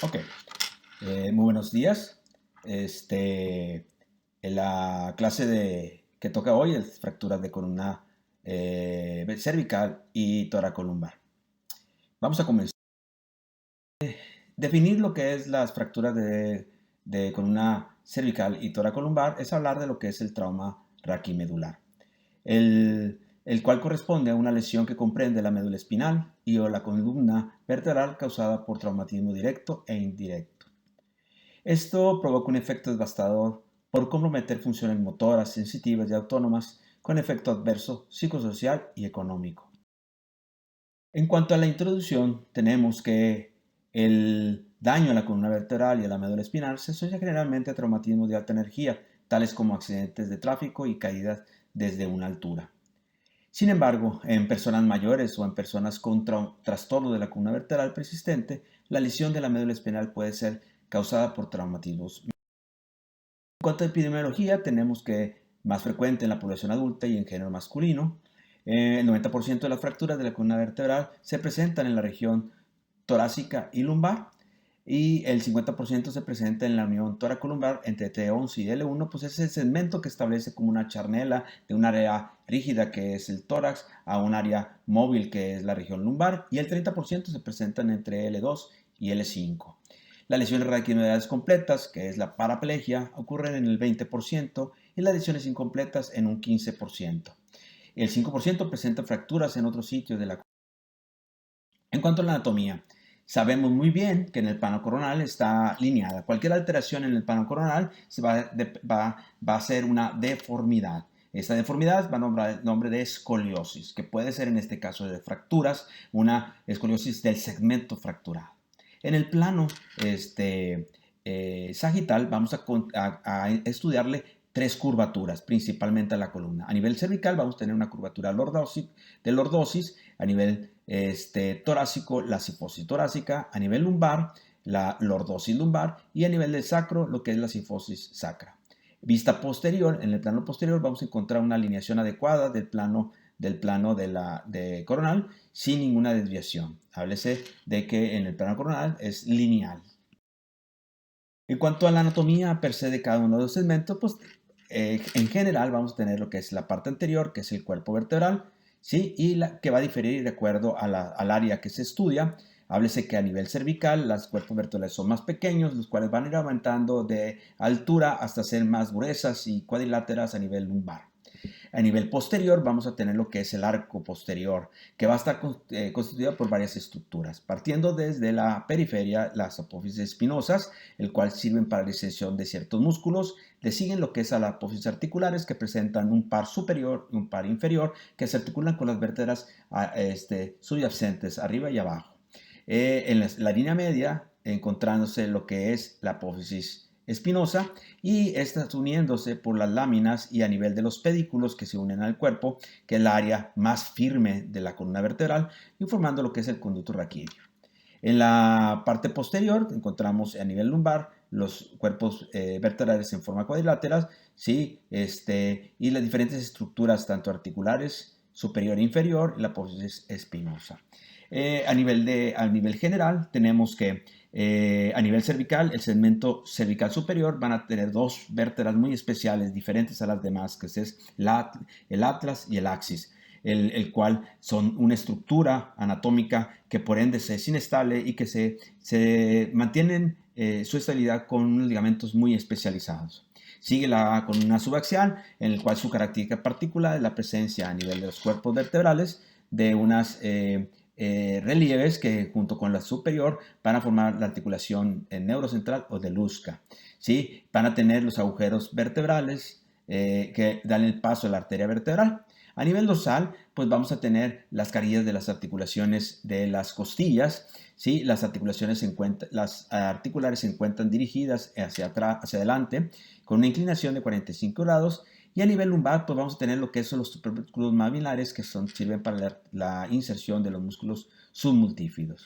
Ok, muy buenos días. En la clase que toca hoy es fracturas de columna cervical y toracolumbar. Vamos a comenzar. Definir lo que es las fracturas de columna cervical y toracolumbar es hablar de lo que es el trauma raquimedular, el cual corresponde a una lesión que comprende la médula espinal y o la columna vertebral causada por traumatismo directo e indirecto. Esto provoca un efecto devastador por comprometer funciones motoras, sensitivas y autónomas con efecto adverso psicosocial y económico. En cuanto a la introducción, tenemos que el daño a la columna vertebral y a la médula espinal se asocia generalmente a traumatismos de alta energía, tales como accidentes de tráfico y caídas desde una altura. Sin embargo, en personas mayores o en personas con trastorno de la columna vertebral persistente, la lesión de la médula espinal puede ser causada por traumatismos. En cuanto a epidemiología, tenemos que más frecuente en la población adulta y en género masculino. El 90% de las fracturas de la columna vertebral se presentan en la región torácica y lumbar y el 50% se presenta en la unión toracolumbar entre T11 y L1, pues es el segmento que establece como una charnela de un área rígida que es el tórax a un área móvil que es la región lumbar y el 30% se presentan entre L2 y L5. Las lesiones raquinoidales completas, que es la paraplegia, ocurren en el 20% y las lesiones incompletas en un 15%. El 5% presenta fracturas en otros sitios de la columna. En cuanto a la anatomía, sabemos muy bien que en el plano coronal está lineada. Cualquier alteración en el plano coronal va a ser una deformidad. Esta deformidad va a nombrar el nombre de escoliosis, que puede ser en este caso de fracturas, una escoliosis del segmento fracturado. En el plano sagital vamos a estudiarle tres curvaturas, principalmente a la columna. A nivel cervical vamos a tener una curvatura de lordosis, a nivel torácico, la sifosis torácica, a nivel lumbar, la lordosis lumbar y a nivel del sacro, lo que es la sifosis sacra. Vista posterior, en el plano posterior vamos a encontrar una alineación adecuada del plano de coronal sin ninguna desviación. Háblese de que en el plano coronal es lineal. En cuanto a la anatomía per se de cada uno de los segmentos, pues en general vamos a tener lo que es la parte anterior, que es el cuerpo vertebral, ¿sí? Y que va a diferir de acuerdo al área que se estudia. Háblese que a nivel cervical los cuerpos vertebrales son más pequeños, los cuales van a ir aumentando de altura hasta ser más gruesas y cuadriláteras a nivel lumbar. A nivel posterior vamos a tener lo que es el arco posterior, que va a estar constituido por varias estructuras, partiendo desde la periferia, las apófisis espinosas, el cual sirven para la distensión de ciertos músculos. Le siguen lo que es a las apófisis articulares, que presentan un par superior y un par inferior, que se articulan con las vértebras subyacentes, arriba y abajo. En la línea media, encontrándose lo que es la apófisis espinosa y estas uniéndose por las láminas y a nivel de los pedículos que se unen al cuerpo, que es la área más firme de la columna vertebral, y formando lo que es el conducto raquídeo. En la parte posterior encontramos a nivel lumbar los cuerpos vertebrales en forma cuadrilátera, ¿sí? Y las diferentes estructuras, tanto articulares, superior e inferior, y la apófisis espinosa. A nivel general, tenemos que a nivel cervical, el segmento cervical superior van a tener dos vértebras muy especiales, diferentes a las demás, que es el atlas y el axis, el cual son una estructura anatómica que por ende es inestable y que se mantienen su estabilidad con unos ligamentos muy especializados. Sigue la columna subaxial, en el cual su característica particular es la presencia a nivel de los cuerpos vertebrales de unas relieves que junto con la superior van a formar la articulación neurocentral o de Lusca. ¿Sí? Van a tener los agujeros vertebrales que dan el paso a la arteria vertebral. A nivel dorsal, pues vamos a tener las carillas de las articulaciones de las costillas, ¿sí? Las articulares se encuentran dirigidas hacia atrás, hacia adelante, con una inclinación de 45 grados. Y a nivel lumbar, pues vamos a tener lo que son los supermúsculos maxilares, que sirven para la inserción de los músculos submultífidos.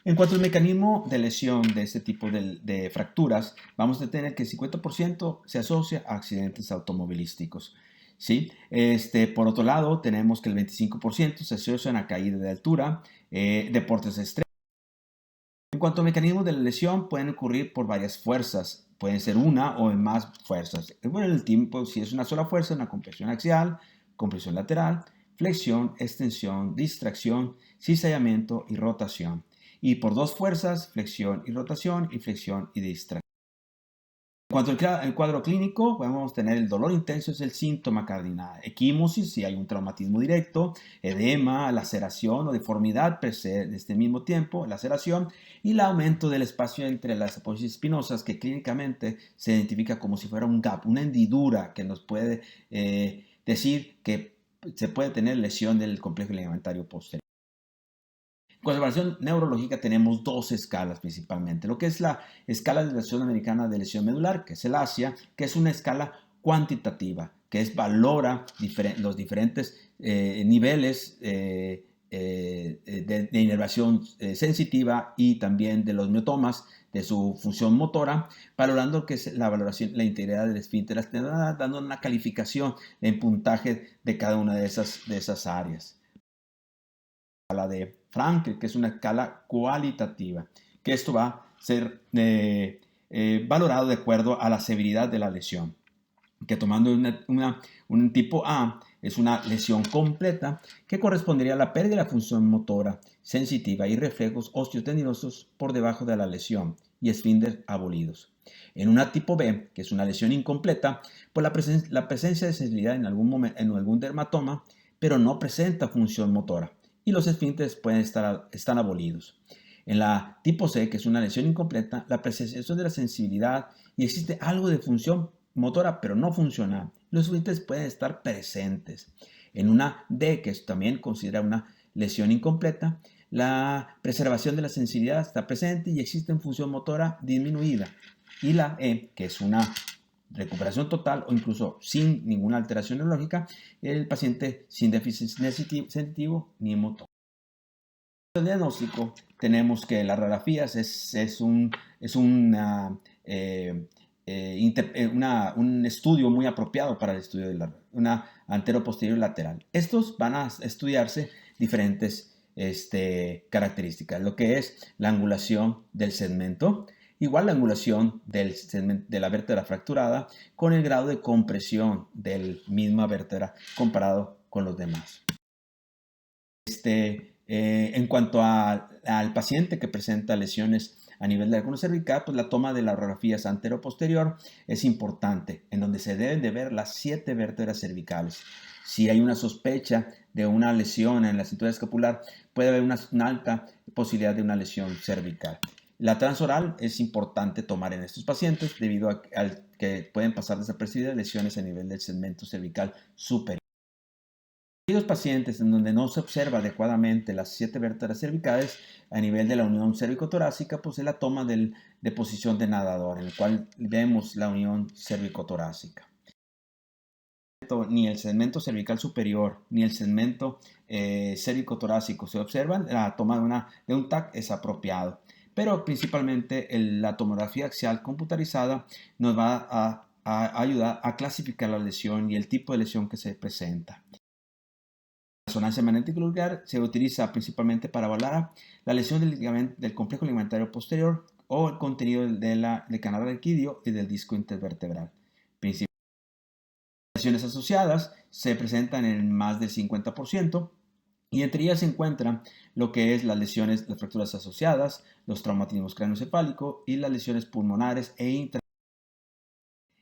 En cuanto al mecanismo de lesión de este tipo de fracturas, vamos a tener que el 50% se asocia a accidentes automovilísticos. ¿Sí? Por otro lado, tenemos que el 25% se asocia a caída de altura, deportes extremos. cuanto a mecanismos de la lesión, pueden ocurrir por varias fuerzas. Pueden ser una o más fuerzas. Bueno, el tiempo, si es una sola fuerza, una compresión axial, compresión lateral, flexión, extensión, distracción, cizallamiento y rotación. Y por dos fuerzas, flexión y rotación, y flexión y distracción. En cuanto al cuadro clínico, podemos tener el dolor intenso, es el síntoma cardinal. Equimosis, si hay un traumatismo directo, edema, laceración o deformidad per se de este mismo tiempo, laceración, y el aumento del espacio entre las apófisis espinosas, que clínicamente se identifica como si fuera un gap, una hendidura que nos puede decir que se puede tener lesión del complejo ligamentario posterior. Con la evaluación neurológica tenemos dos escalas principalmente. Lo que es la escala de la Asociación Americana de Lesión Medular, que es el ASIA, que es una escala cuantitativa, que valora los diferentes niveles de inervación sensitiva y también de los miotomas de su función motora, valorando que es la valoración, la integridad del esfínter, dando una calificación en puntaje de cada una de esas áreas. La de Frankel, que es una escala cualitativa, que esto va a ser valorado de acuerdo a la severidad de la lesión, que tomando un tipo A es una lesión completa que correspondería a la pérdida de la función motora sensitiva y reflejos osteotendinosos por debajo de la lesión y esfínter abolidos. En una tipo B, que es una lesión incompleta, pues la presencia de sensibilidad en algún dermatoma, pero no presenta función motora y los esfínteres están abolidos. En la tipo C, que es una lesión incompleta, la presencia de la sensibilidad y existe algo de función motora, pero no funcional. Los esfínteres pueden estar presentes. En una D, que también considera una lesión incompleta, la preservación de la sensibilidad está presente y existe función motora disminuida. Y la E, que es una recuperación total o incluso sin ninguna alteración neurológica, el paciente sin déficit sensitivo ni motor. En el diagnóstico tenemos que las radiografías es un estudio muy apropiado para el estudio de una antero-posterior lateral. Estos van a estudiarse diferentes características, lo que es la angulación del segmento, igual la angulación de la vértebra fracturada con el grado de compresión de la misma vértebra comparado con los demás. En cuanto al paciente que presenta lesiones a nivel de la columna cervical, pues la toma de las radiografías antero-posterior es importante, en donde se deben de ver las 7 vértebras cervicales. Si hay una sospecha de una lesión en la cintura escapular, puede haber una alta posibilidad de una lesión cervical. La transoral es importante tomar en estos pacientes debido a que pueden pasar desapercibidas lesiones a nivel del segmento cervical superior. En aquellos pacientes en donde no se observa adecuadamente las 7 vértebras cervicales a nivel de la unión cérvico-torácica, pues es la toma de posición de nadador, en el cual vemos la unión cérvico-torácica. Ni el segmento cervical superior ni el segmento cérvico-torácico se observan, la toma de un TAC es apropiado. Pero principalmente la tomografía axial computarizada nos va a ayudar a clasificar la lesión y el tipo de lesión que se presenta. La resonancia magnética nuclear se utiliza principalmente para evaluar la lesión del complejo ligamentario posterior o el contenido del canal raquídeo y del disco intervertebral. Las lesiones asociadas se presentan en más del 50%. Y entre ellas se encuentran lo que es las lesiones, las fracturas asociadas, los traumatismos craneoencefálicos y las lesiones pulmonares e intra.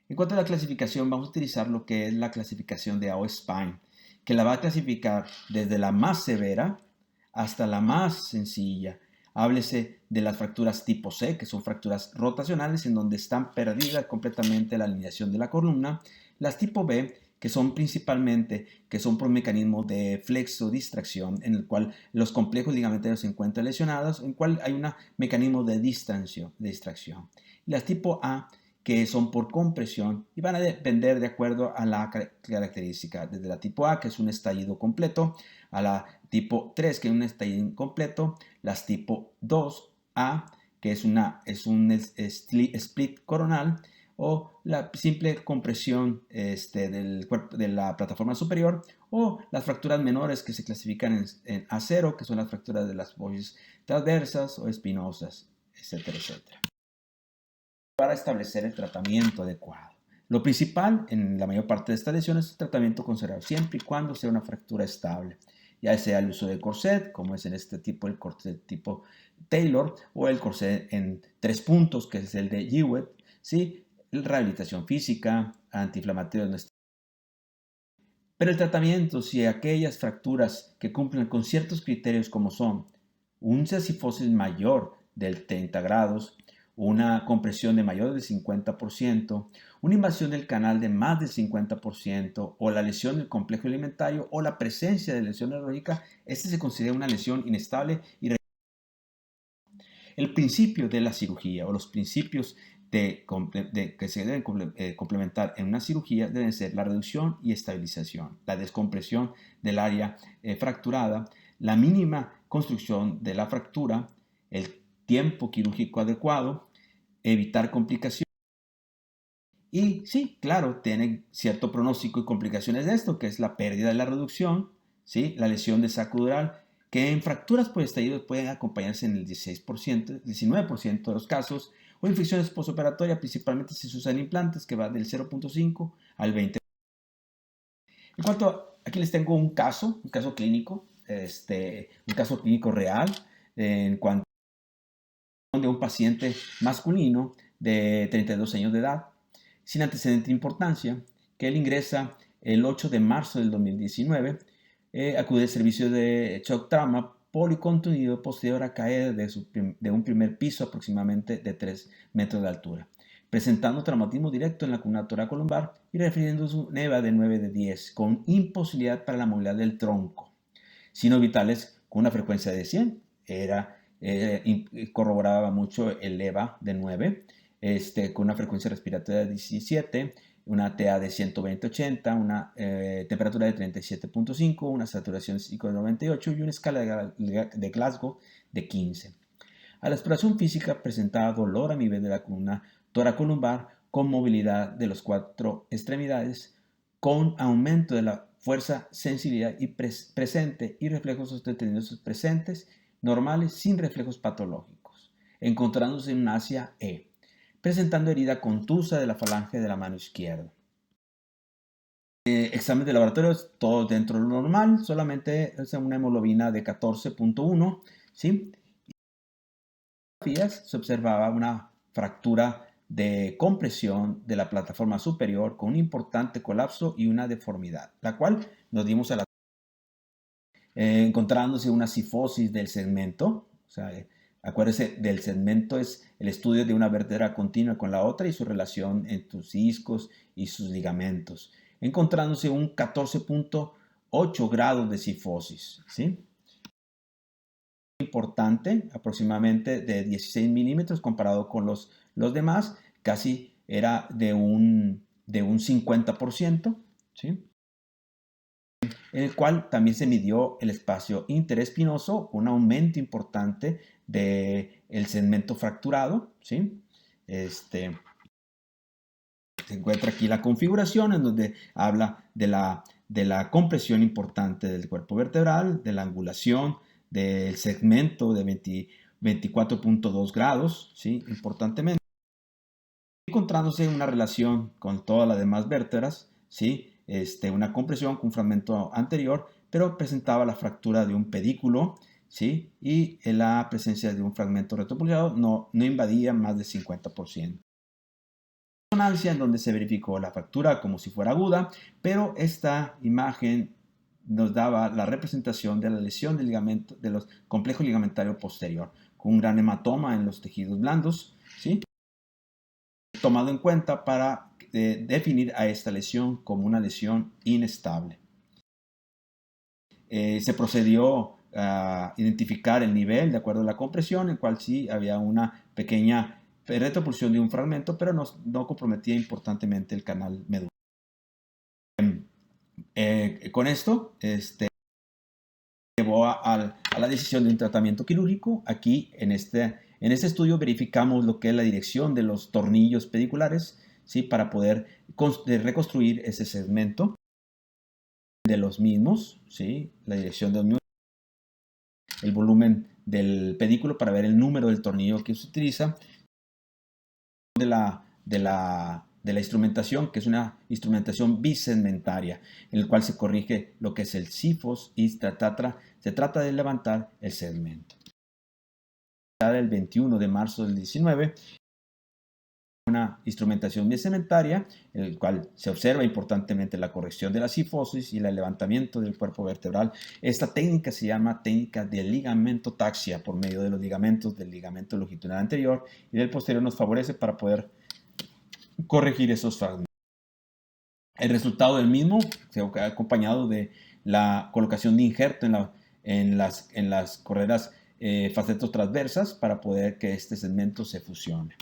En cuanto a la clasificación, vamos a utilizar lo que es la clasificación de AO-Spine, que la va a clasificar desde la más severa hasta la más sencilla. Háblese de las fracturas tipo C, que son fracturas rotacionales en donde están perdidas completamente la alineación de la columna. Las tipo B, que son principalmente, que son por mecanismo de flexo-distracción, en el cual los complejos ligamentarios se encuentran lesionados, en el cual hay un mecanismo de distracción. Las tipo A, que son por compresión y van a depender de acuerdo a la característica, desde la tipo A, que es un estallido completo, a la tipo 3, que es un estallido incompleto, las tipo 2A, que es un split coronal, o la simple compresión del cuerpo de la plataforma superior, o las fracturas menores que se clasifican en A0, que son las fracturas de las apófisis transversas o espinosas. etcétera, etcétera. Para establecer el tratamiento adecuado. Lo principal en la mayor parte de estas lesiones es el tratamiento conservador, siempre y cuando sea una fractura estable, ya sea el uso de corset, como es en este tipo el corset tipo Taylor, o el corset en 3 puntos, que es el de Jewett, ¿sí? Rehabilitación física, antiinflamatorios. Pero el tratamiento, si aquellas fracturas que cumplen con ciertos criterios como son una cifosis mayor del 30 grados, una compresión de mayor del 50%, una invasión del canal de más del 50% o la lesión del complejo alimentario o la presencia de lesión neurológica, este se considera una lesión inestable y el principio de la cirugía o los principios que se deben complementar en una cirugía deben ser la reducción y estabilización, la descompresión del área fracturada, la mínima construcción de la fractura, el tiempo quirúrgico adecuado, evitar complicaciones. Y sí, claro, tiene cierto pronóstico y complicaciones de esto, que es la pérdida de la reducción, ¿sí? La lesión de saco dural, que en fracturas por estallido pueden acompañarse en el 16%, 19% de los casos, o infecciones postoperatoria, principalmente si se usan implantes, que va del 0.5 al 20%. En cuanto, aquí les tengo un caso clínico, un caso clínico real, en cuanto de un paciente masculino de 32 años de edad, sin antecedente de importancia, que él ingresa el 8 de marzo del 2019, acude al servicio de shock trauma policontunido posterior a caer de un primer piso aproximadamente de 3 metros de altura, presentando traumatismo directo en la columna toracolumbar y refiriéndose a un EVA de 9 de 10, con imposibilidad para la movilidad del tronco, signos vitales con una frecuencia de 100, corroboraba mucho el EVA de 9, con una frecuencia respiratoria de 17, una TA de 120-80, una temperatura de 37.5, una saturación de 5,98 y una escala de Glasgow de 15. A la exploración física presentaba dolor a nivel de la columna toracolumbar con movilidad de las 4 extremidades, con aumento de la fuerza, sensibilidad y presente y reflejos sostenidos presentes, normales, sin reflejos patológicos, encontrándose en un Asia E, presentando herida contusa de la falange de la mano izquierda. Examen de laboratorio, todo dentro de lo normal, solamente una hemoglobina de 14.1, ¿sí? Se observaba una fractura de compresión de la plataforma superior con un importante colapso y una deformidad, la cual nos dimos a la encontrándose una cifosis del segmento. O sea, acuérdese, del segmento es el estudio de una vértebra continua con la otra y su relación entre sus discos y sus ligamentos, encontrándose un 14.8 grados de cifosis, ¿sí? Importante, aproximadamente de 16 milímetros comparado con los demás, casi era de un 50%, ¿sí? En el cual también se midió el espacio interespinoso, un aumento importante del segmento fracturado, ¿sí? Se encuentra aquí la configuración en donde habla de la compresión importante del cuerpo vertebral, de la angulación del segmento de 24.2 grados, ¿sí? Importantemente, encontrándose una relación con todas las demás vértebras, ¿sí? Una compresión con un fragmento anterior, pero presentaba la fractura de un pedículo, ¿sí? Y la presencia de un fragmento retropulsado no invadía más del 50%. Resonancia en donde se verificó la fractura como si fuera aguda, pero esta imagen nos daba la representación de la lesión del ligamento, de los complejos ligamentario posterior, con un gran hematoma en los tejidos blandos, ¿sí? Tomado en cuenta para definir a esta lesión como una lesión inestable. Se procedió a identificar el nivel de acuerdo a la compresión, en el cual sí había una pequeña retropulsión de un fragmento, pero no comprometía importantemente el canal medular. Con esto, llevó a la decisión de un tratamiento quirúrgico. Aquí en este estudio verificamos lo que es la dirección de los tornillos pediculares, ¿sí? Para poder reconstruir ese segmento de los mismos, ¿sí? La dirección de los mismos, el volumen del pedículo para ver el número del tornillo que se utiliza, de la instrumentación, que es una instrumentación bisegmentaria, en el cual se corrige lo que es el sifos y se trata de levantar el segmento. El 21 de marzo del 19, una instrumentación bisegmentaria, en el cual se observa importantemente la corrección de la sifosis y el levantamiento del cuerpo vertebral. Esta técnica se llama técnica de ligamentotaxia, por medio de los ligamentos del ligamento longitudinal anterior y del posterior nos favorece para poder corregir esos fragmentos. El resultado del mismo se ha acompañado de la colocación de injerto en las correas facetos transversas para poder que este segmento se fusione.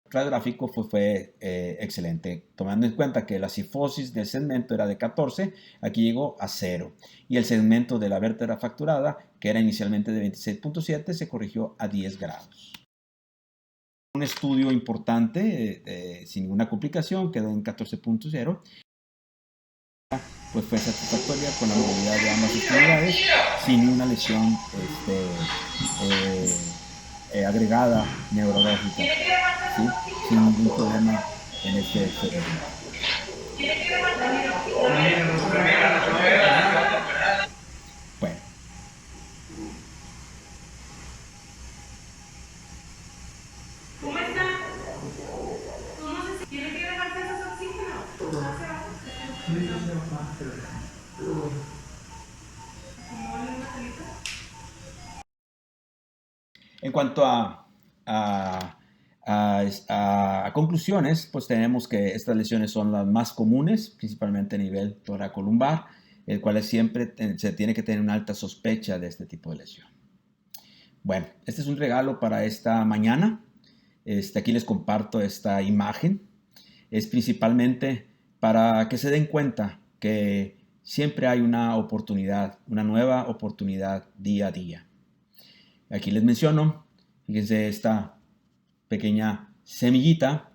El radiográfico fue excelente, tomando en cuenta que la sifosis del segmento era de 14, aquí llegó a 0, y el segmento de la vértebra fracturada, que era inicialmente de 26.7, se corrigió a 10 grados. Un estudio importante, sin ninguna complicación, quedó en 14.0, pues fue satisfactoria con la movilidad de ambas extremidades, sin una lesión agregada neurológica, ¿sí? Sin ningún problema en este segmento. Bueno, ¿Cómo está? ¿Tú no sé si tiene que dejarse esos oxígenos? en cuanto a conclusiones, pues tenemos que estas lesiones son las más comunes, principalmente a nivel toracolumbar, el cual siempre se tiene que tener una alta sospecha de este tipo de lesión. Bueno, este es un regalo para esta mañana. Aquí les comparto esta imagen. Es principalmente para que se den cuenta que siempre hay una oportunidad, una nueva oportunidad día a día. Aquí les menciono, fíjense esta pequeña semillita,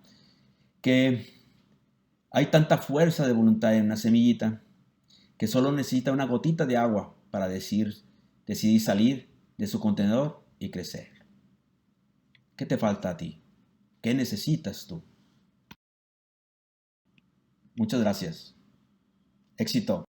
que hay tanta fuerza de voluntad en una semillita que solo necesita una gotita de agua para decidir salir de su contenedor y crecer. ¿Qué te falta a ti? ¿Qué necesitas tú? Muchas gracias. Éxito.